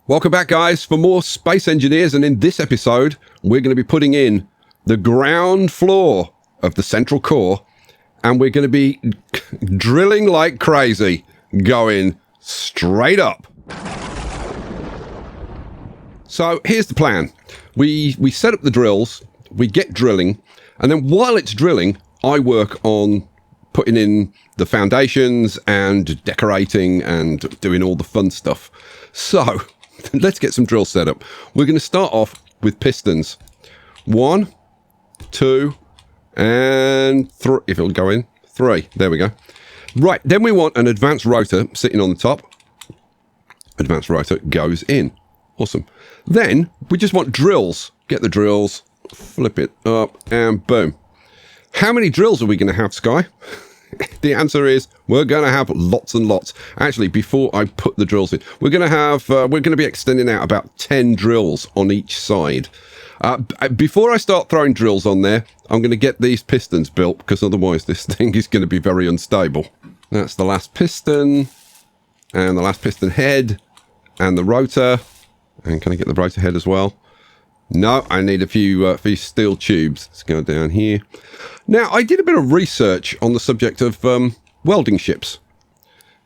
Welcome back, guys, for more Space Engineers, and in this episode, we're going to be putting in the ground floor of the central core, and we're going to be drilling like crazy, going straight up. So here's the plan. We set up the drills, we get drilling, and then while it's drilling, I work on putting in the foundations and decorating and doing all the fun stuff. So let's get some drills set up. We're going to start off with pistons. 1, 2, and 3. If it'll go in. 3. There we go. Right. Then we want an advanced rotor sitting on the top. Advanced rotor goes in. Awesome. Then we just want drills. Get the drills. Flip it up and boom. How many drills are we going to have, Sky? The answer is we're going to have lots and lots. Actually, before I put the drills in, we're going to be extending out about 10 drills on each side. Before I start throwing drills on there, I'm going to get these pistons built, because otherwise this thing is going to be very unstable. That's the last piston, and the last piston head, and the rotor. And can I get the rotor head as well? No, I need a few steel tubes. Let's go down here. Now, I did a bit of research on the subject of welding ships,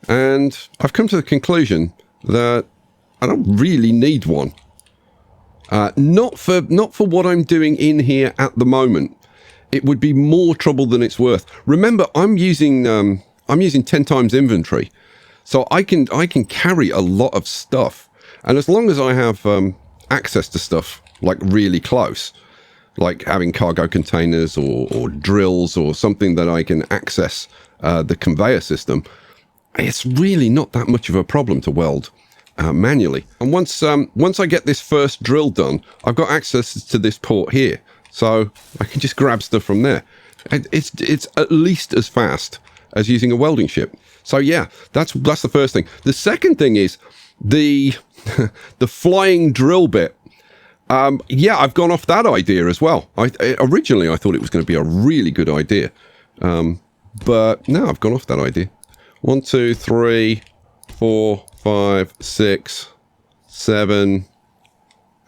and I've come to the conclusion that I don't really need one. Not for what I'm doing in here at the moment. It would be more trouble than it's worth. Remember, I'm using 10 times inventory, so I can carry a lot of stuff, and as long as I have access to stuff like really close, like having cargo containers or drills or something that I can access the conveyor system, it's really not that much of a problem to weld manually. And once I get this first drill done, I've got access to this port here, so I can just grab stuff from there. It's at least as fast as using a welding ship. So yeah, that's the first thing. The second thing is the the flying drill bit. Yeah, I've gone off that idea as well. Originally, I thought it was going to be a really good idea. But no, I've gone off that idea. 1, 2, 3, 4, 5, 6, 7,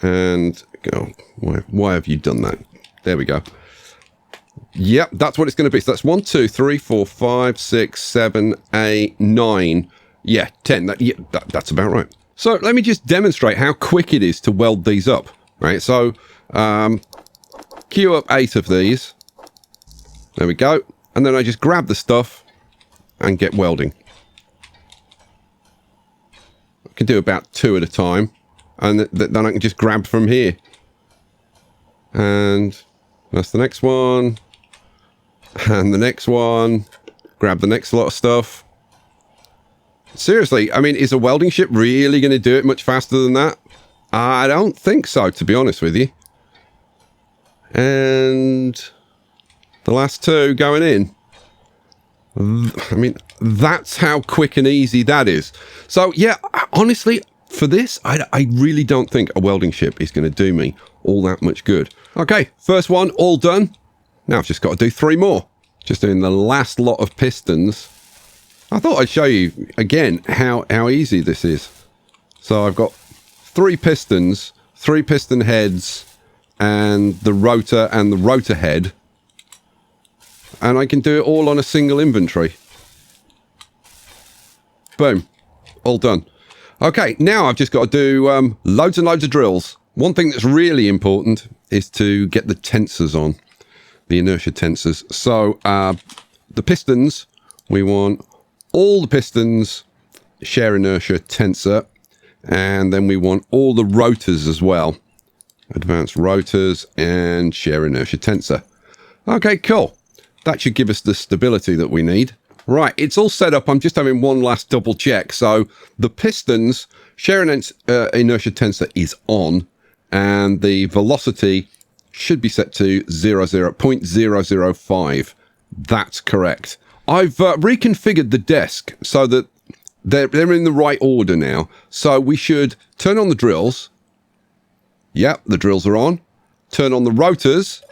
and go. Why have you done that? There we go. Yep, that's what it's going to be. So that's 1, 2, 3, 4, 5, 6, 7, 8, 9. Yeah, 10. That's about right. So let me just demonstrate how quick it is to weld these up. Right, so queue up 8 of these. There we go. And then I just grab the stuff and get welding. I can do about 2 at a time, and then I can just grab from here. And that's the next one. And the next one. Grab the next lot of stuff. Seriously, I mean, is a welding ship really going to do it much faster than that? I don't think so, to be honest with you. And the last 2 going in. I mean, that's how quick and easy that is. So, yeah, honestly, for this, I really don't think a welding ship is going to do me all that much good. Okay, first one, all done. Now I've just got to do 3 more. Just doing the last lot of pistons. I thought I'd show you, again, how easy this is. So I've got 3 pistons, 3 piston heads, and the rotor and the rotor head. And I can do it all on a single inventory. Boom. All done. Okay, now I've just got to do loads and loads of drills. One thing that's really important is to get the tensors on, the inertia tensors. So the pistons, we want all the pistons share inertia tensor. And then we want all the rotors as well. Advanced rotors and share inertia tensor. Okay, cool. That should give us the stability that we need. Right, it's all set up. I'm just having one last double check. So the pistons, share inertia tensor is on. And the velocity should be set to 0.005. That's correct. I've reconfigured the desk so that they're in the right order now. So we should turn on the drills. Yep, the drills are on. Turn on the rotors.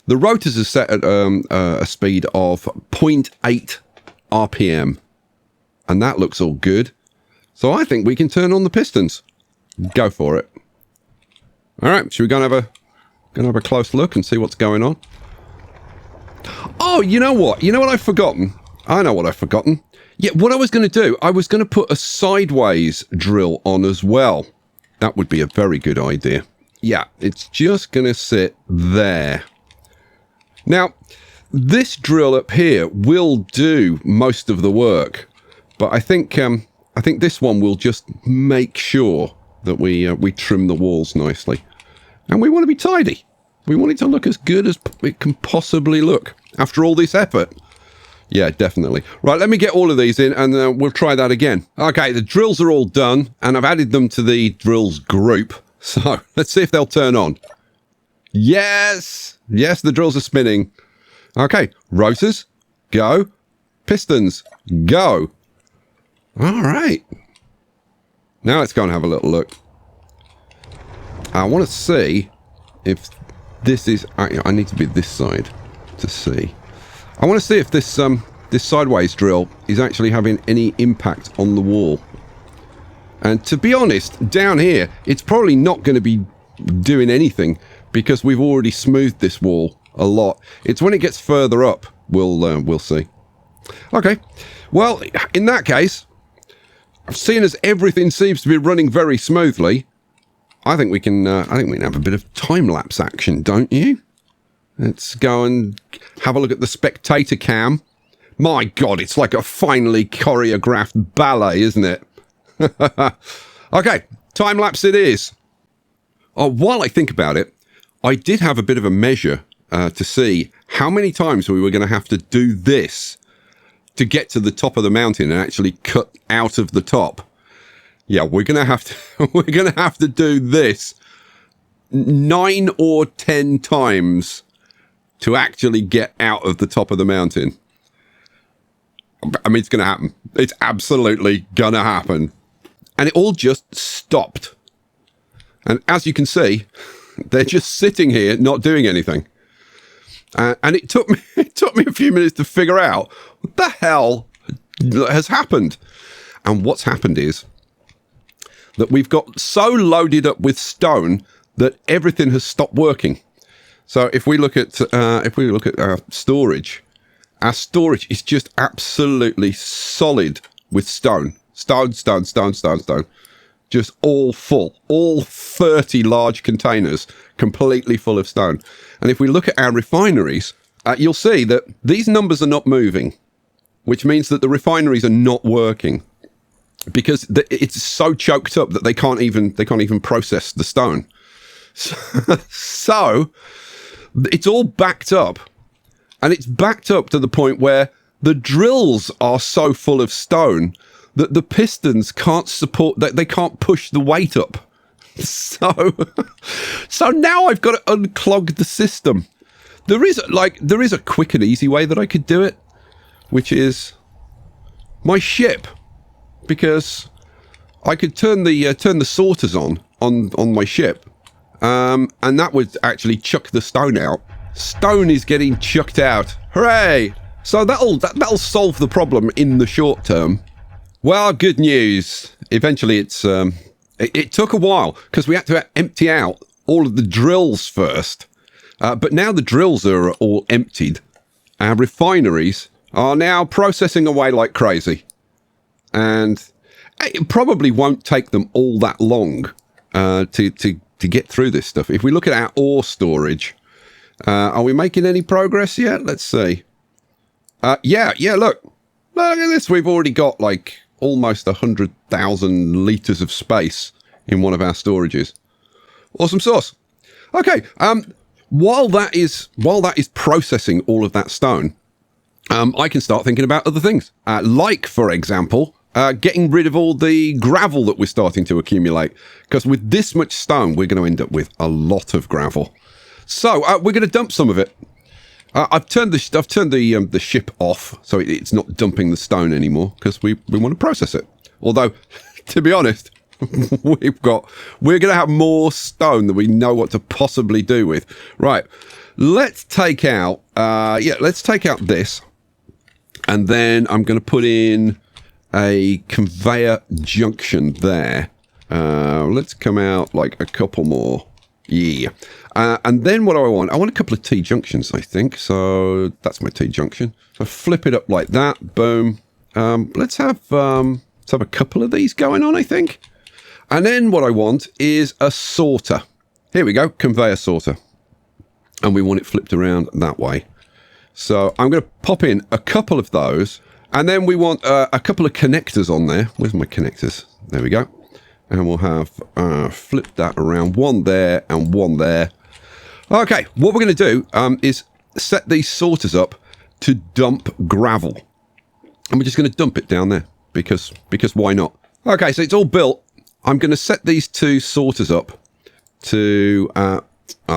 The rotors are set at a speed of 0.8 RPM. And that looks all good. So I think we can turn on the pistons. Go for it. All right, should we go and have a close look and see what's going on? Oh, you know what? You know what I've forgotten? I know what I've forgotten. Yeah, what I was going to do, I was going to put a sideways drill on as well. That would be a very good idea. Yeah, it's just going to sit there. Now, this drill up here will do most of the work, but I think this one will just make sure that we trim the walls nicely. And we want to be tidy. We want it to look as good as it can possibly look after all this effort. Yeah, definitely. Right, let me get all of these in and we'll try that again. Okay, the drills are all done and I've added them to the drills group. So let's see if they'll turn on. Yes! Yes, the drills are spinning. Okay, rotors, go. Pistons, go. All right. Now let's go and have a little look. I want to see if this is... I need to be this side to see. I want to see if this this sideways drill is actually having any impact on the wall. And to be honest, down here, it's probably not going to be doing anything because we've already smoothed this wall a lot. It's when it gets further up, we'll see. Okay. Well, in that case, seeing as everything seems to be running very smoothly, I think we can have a bit of time-lapse action, don't you? Let's go and have a look at the spectator cam. My God, it's like a finely choreographed ballet, isn't it? Okay, time-lapse it is. Oh, while I think about it, I did have a bit of a measure to see how many times we were going to have to do this to get to the top of the mountain and actually cut out of the top. Yeah, we're going to have to do this 9 or 10 times to actually get out of the top of the mountain. I mean, it's going to happen. It's absolutely going to happen. And it all just stopped. And as you can see, they're just sitting here not doing anything. And it took me a few minutes to figure out what the hell has happened. And what's happened is that we've got so loaded up with stone that everything has stopped working. So if we look at our storage is just absolutely solid with stone. Stone. Just all full. All 30 large containers completely full of stone. And if we look at our refineries, you'll see that these numbers are not moving, which means that the refineries are not working because it's so choked up that they can't even process the stone. So it's all backed up, and it's backed up to the point where the drills are so full of stone that the pistons can't support, that they can't push the weight up. So now I've got to unclog the system. There is a quick and easy way that I could do it, which is my ship, because I could turn the sorters on my ship, and that would actually chuck the stone out. Stone is getting chucked out. Hooray! So that'll solve the problem in the short term. Well, good news. Eventually, it took a while because we had to empty out all of the drills first. But now the drills are all emptied. Our refineries are now processing away like crazy. And it probably won't take them all that long to get through this stuff. If we look at our ore storage, are we making any progress yet? Let's see. Yeah, look at this. We've already got like almost 100,000 litres of space in one of our storages. Awesome sauce. Okay, while that is processing all of that stone, I can start thinking about other things. Like, for example, getting rid of all the gravel that we're starting to accumulate. Because with this much stone, we're going to end up with a lot of gravel. So we're going to dump some of it. I've turned the ship off, so it's not dumping the stone anymore because we want to process it. Although, to be honest, we're going to have more stone than we know what to possibly do with. Right, let's take out this, and then I'm going to put in a conveyor junction there, Let's come out like a couple more. Yeah. And then what do I want? I want a couple of T-junctions, I think. So that's my T-junction. So flip it up like that. Boom. Let's have a couple of these going on, I think. And then what I want is a sorter. Here we go. Conveyor sorter. And we want it flipped around that way. So I'm going to pop in a couple of those. And then we want a couple of connectors on there. Where's my connectors? There we go. And we'll have flipped that around. One there and one there. Okay, what we're going to do is set these sorters up to dump gravel. And we're just going to dump it down there because why not? Okay, so it's all built. I'm going to set these two sorters up to...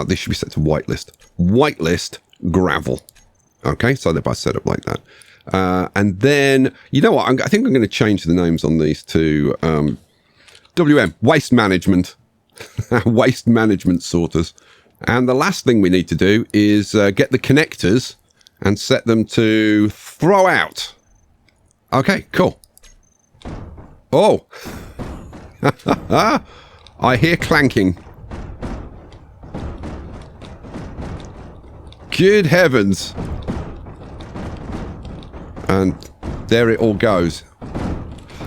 this should be set to whitelist. Whitelist gravel. Okay, so they're both set up like that. And then, you know what? I think I'm going to change the names on these to WM, waste management. Waste management sorters. And the last thing we need to do is get the connectors and set them to throw out. Okay, cool. Oh. I hear clanking. Good heavens. And there it all goes.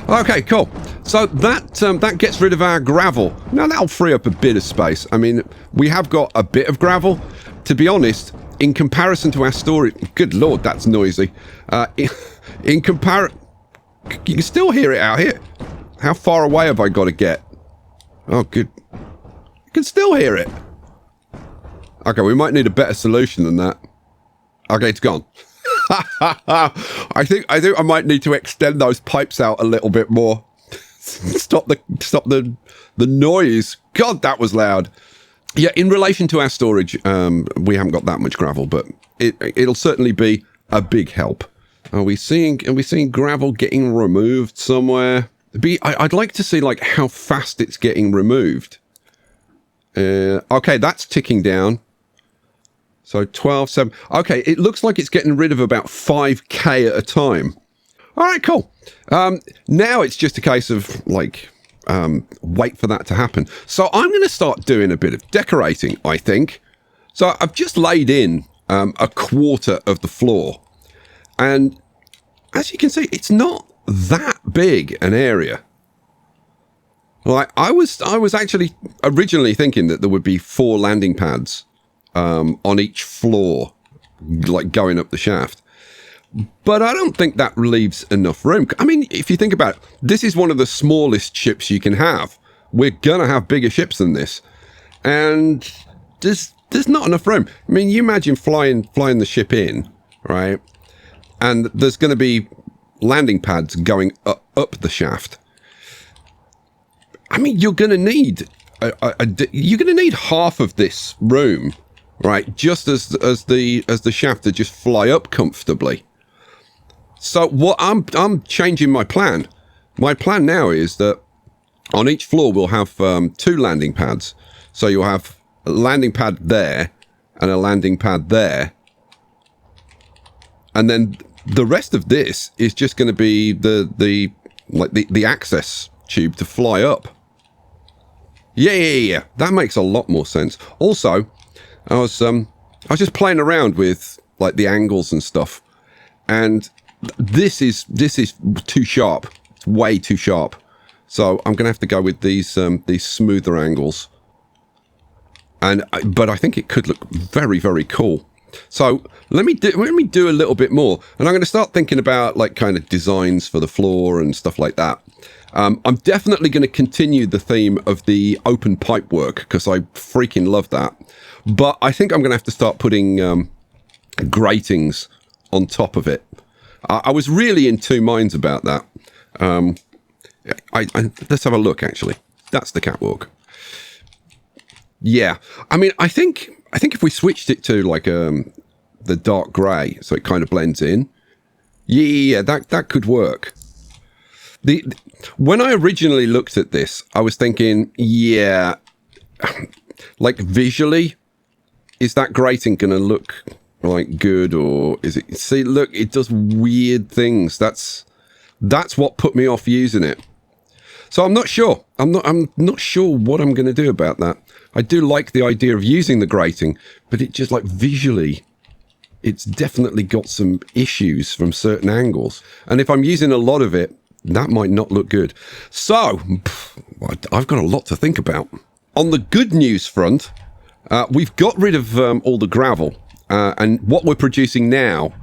Okay, cool. So that gets rid of our gravel. Now that'll free up a bit of space. I mean, we have got a bit of gravel. To be honest, in comparison to our storage... Good Lord, that's noisy. In comparison... You can still hear it out here. How far away have I got to get? Oh, good. You can still hear it. Okay, we might need a better solution than that. Okay, it's gone. I think I might need to extend those pipes out a little bit more. Stop the noise. God, that was loud. Yeah, in relation to our storage, we haven't got that much gravel, but it'll certainly be a big help. Are we seeing gravel getting removed somewhere? I'd like to see like how fast it's getting removed. Okay, that's ticking down. So 12, 7. Okay, it looks like it's getting rid of about 5k at a time. All right, cool. Now it's just a case of like wait for that to happen. So I'm going to start doing a bit of decorating, I think. So I've just laid in a quarter of the floor. And as you can see, it's not that big an area. Like I was actually originally thinking that there would be 4 landing pads on each floor, like going up the shaft. But I don't think that leaves enough room. I mean, if you think about it, this is one of the smallest ships you can have. We're going to have bigger ships than this. And there's not enough room. I mean, you imagine flying the ship in, right? And there's going to be landing pads going up the shaft. I mean, you're going to need half of this room, right? Just as the shaft to just fly up comfortably. So what I'm changing my plan. My plan now is that on each floor we'll have 2 landing pads. So you'll have a landing pad there and a landing pad there, and then the rest of this is just going to be the access tube to fly up. Yeah. That makes a lot more sense. Also, I was just playing around with like the angles and stuff, and this is too sharp. It's way too sharp. So I'm gonna have to go with these smoother angles. But I think it could look very, very cool. So let me do a little bit more, and I'm going to start thinking about like kind of designs for the floor and stuff like that. I'm definitely going to continue the theme of the open pipe work because I freaking love that. But I think I'm going to have to start putting gratings on top of it. I was really in 2 minds about that. Let's have a look. Actually, that's the catwalk. Yeah, I mean, I think if we switched it to like the dark grey, so it kind of blends in. Yeah, that could work. When I originally looked at this, I was thinking, yeah, like visually, is that grating going to look like good, or is it? See, look, it does weird things. That's what put me off using it. So I'm not sure. I'm not sure what I'm going to do about that. I do like the idea of using the grating, but it just like visually, it's definitely got some issues from certain angles. And if I'm using a lot of it, that might not look good. So I've got a lot to think about. On the good news front, we've got rid of all the gravel, and what we're producing now,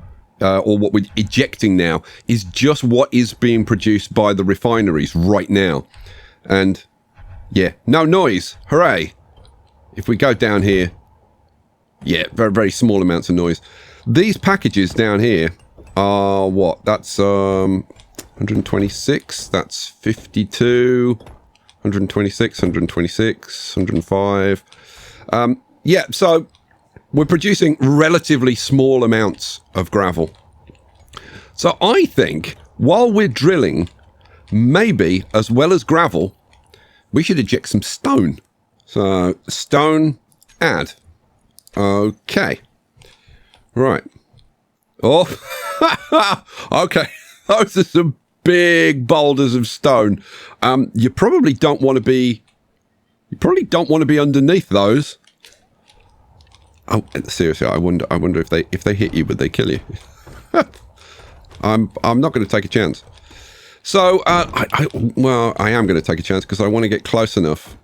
or what we're ejecting now, is just what is being produced by the refineries right now. And yeah, no noise. Hooray. If we go down here, yeah, very, very small amounts of noise. These packages down here are what? That's 126, that's 52, 126, 126, 105. Yeah, so we're producing relatively small amounts of gravel. So I think while we're drilling, maybe as well as gravel, we should eject some stone. So stone, add. Okay. Right. Oh, okay. Those are some big boulders of stone. You probably don't want to be underneath those. Oh, seriously, I wonder if they hit you, would they kill you? I'm not going to take a chance. So, I am going to take a chance because I want to get close enough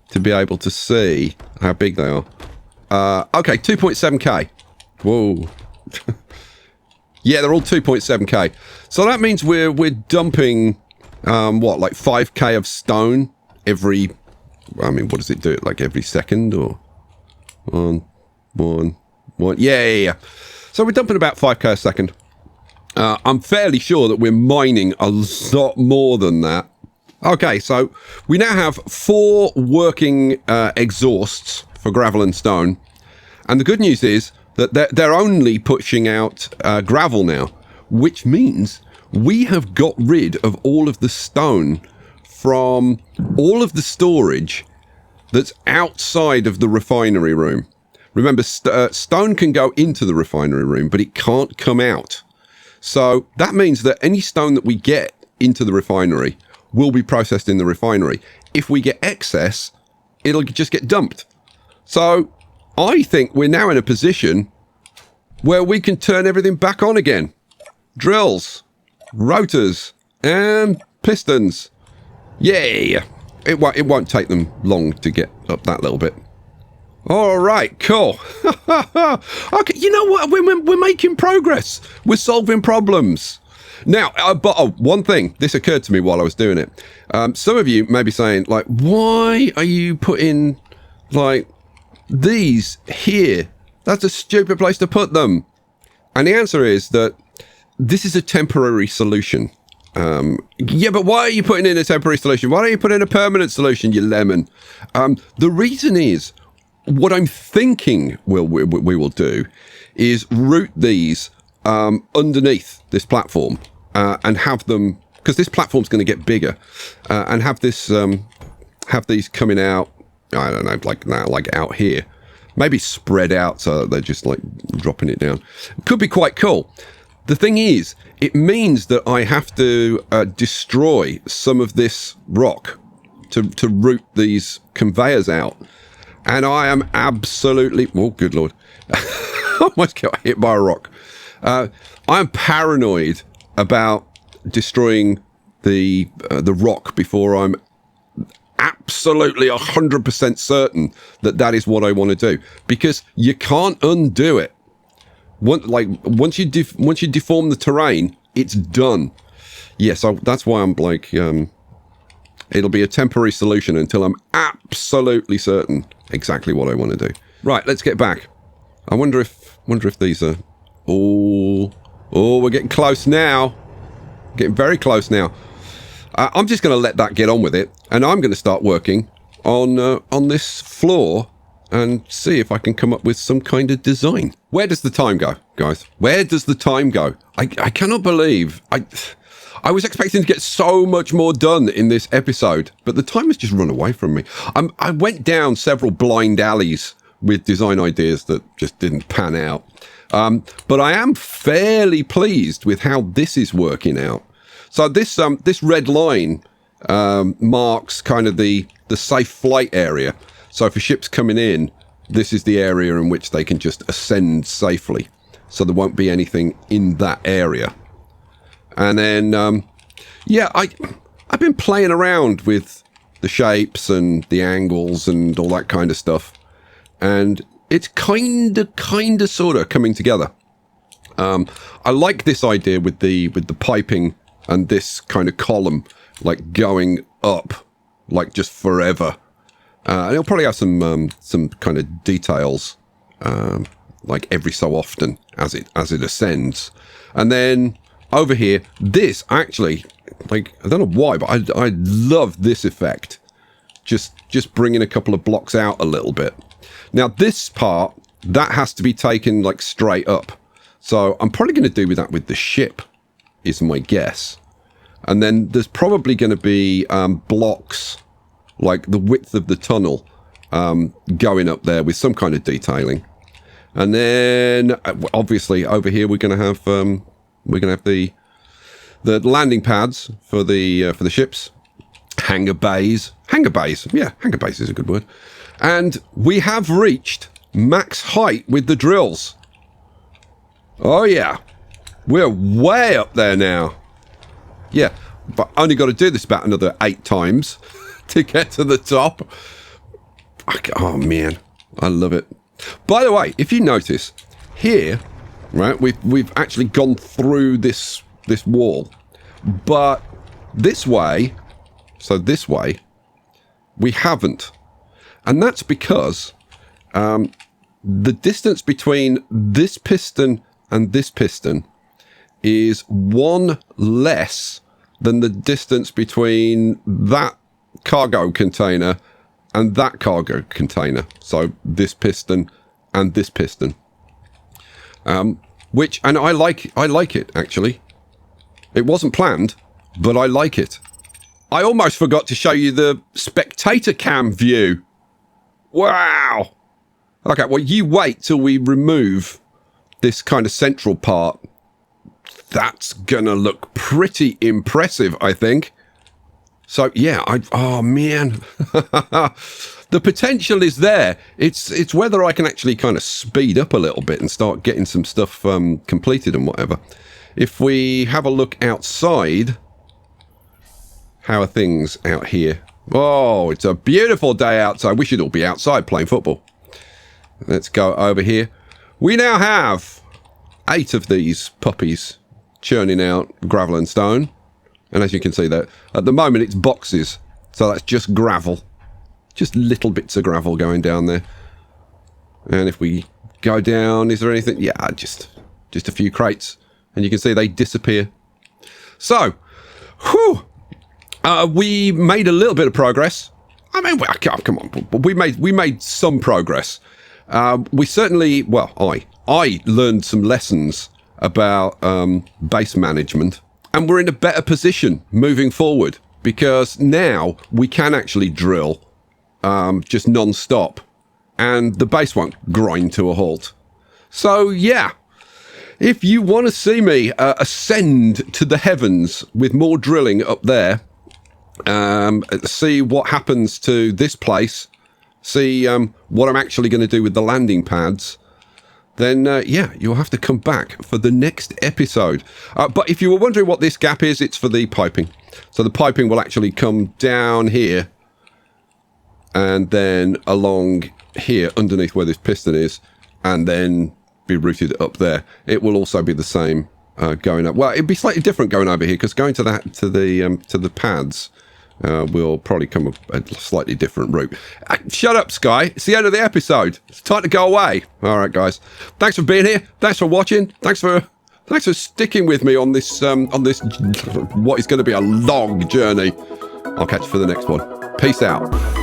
to be able to see how big they are. Okay, 2.7k. Whoa. Yeah, they're all 2.7k. So that means we're dumping like 5k of stone every. I mean, what does it do? Like every second or one. Yeah. So we're dumping about 5k a second. I'm fairly sure that we're mining a lot more than that. Okay, so we now have 4 working exhausts for gravel and stone. And the good news is that they're only pushing out gravel now, which means we have got rid of all of the stone from all of the storage that's outside of the refinery room. Remember, stone can go into the refinery room, but it can't come out. So that means that any stone that we get into the refinery will be processed in the refinery. If we get excess, it'll just get dumped. So I think we're now in a position where we can turn everything back on again. Drills, rotors, and pistons. Yeah, it won't take them long to get up that little bit. All right, cool. Okay, you know what? We're making progress. We're solving problems. Now, but one thing, this occurred to me while I was doing it. Some of you may be saying, like, why are you putting, like, these here? That's a stupid place to put them. And the answer is that this is a temporary solution. Yeah, but why are you putting in a temporary solution? Why don't you put in a permanent solution, you lemon? The reason is, what I'm thinking we will do is route these underneath this platform and have them, because this platform's going to get bigger, and have this have these coming out. I don't know, like now, like out here, maybe spread out so that they're just like dropping it down. Could be quite cool. The thing is, it means that I have to destroy some of this rock to route these conveyors out. And I am absolutely... Oh, good Lord. I almost got hit by a rock. I'm paranoid about destroying the rock before I'm absolutely 100% certain that is what I want to do. Because you can't undo it. Once you deform the terrain, it's done. Yeah, so that's why I'm like... it'll be a temporary solution until I'm absolutely certain exactly what I want to do. Right, let's get back. I wonder if these are... Oh, we're getting close now. Getting very close now. I'm just going to let that get on with it, and I'm going to start working on this floor and see if I can come up with some kind of design. Where does the time go, guys? Where does the time go? I cannot believe... I was expecting to get so much more done in this episode, but the time has just run away from me. I went down several blind alleys with design ideas that just didn't pan out. But I am fairly pleased with how this is working out. So this red line marks kind of the safe flight area. So for ships coming in, this is the area in which they can just ascend safely. So there won't be anything in that area. And then, yeah, I've been playing around with the shapes and the angles and all that kind of stuff. And it's kind of, sort of coming together. I like this idea with the piping and this kind of column, like going up, like just forever. And it'll probably have some kind of details, like every so often as it ascends. And then over here, this actually, like, I don't know why, but I love this effect. Just bringing a couple of blocks out a little bit. Now this part, that has to be taken like straight up. So I'm probably going to do with that with the ship, is my guess. And then there's probably going to be blocks, like the width of the tunnel, going up there with some kind of detailing. And then obviously over here we're going to have the landing pads for the ships, hangar bays. Yeah, hangar bays is a good word. And we have reached max height with the drills. Oh yeah, we're way up there now. Yeah, but only got to do this about another 8 times to get to the top. Oh man, I love it. By the way, if you notice here, right, we've actually gone through this wall, but this way, so this way, we haven't, and that's because the distance between this piston and this piston is 1 less than the distance between that cargo container and that cargo container. So this piston and this piston. Which, and I like it, actually. It wasn't planned, but I like it. I almost forgot to show you the spectator cam view. Wow! Okay, well, you wait till we remove this kind of central part. That's gonna look pretty impressive, I think. So yeah, oh man, the potential is there. It's whether I can actually kind of speed up a little bit and start getting some stuff completed and whatever. If we have a look outside, how are things out here? Oh, it's a beautiful day outside. We should all be outside playing football. Let's go over here. We now have 8 of these puppies churning out gravel and stone. And as you can see that at the moment it's boxes. So that's just gravel. Just little bits of gravel going down there. And if we go down, is there anything? Yeah, just a few crates. And you can see they disappear. So, whew, we made a little bit of progress. I mean, come on, we made some progress. We certainly, well, I learned some lessons about base management, and we're in a better position moving forward because now we can actually drill just non-stop, and the base won't grind to a halt. So yeah, if you want to see me ascend to the heavens with more drilling up there, see what happens to this place, see what I'm actually going to do with the landing pads, then yeah, you'll have to come back for the next episode. But if you were wondering what this gap is, it's for the piping. So the piping will actually come down here and then along here underneath where this piston is, and then be routed up there. It will also be the same going up. Well, it'd be slightly different going over here because going to the pads will probably come a slightly different route. Shut up, Sky. It's the end of the episode. It's time to go away. All right, guys. Thanks for being here. Thanks for watching. Thanks for sticking with me on this what is going to be a long journey. I'll catch you for the next one. Peace out.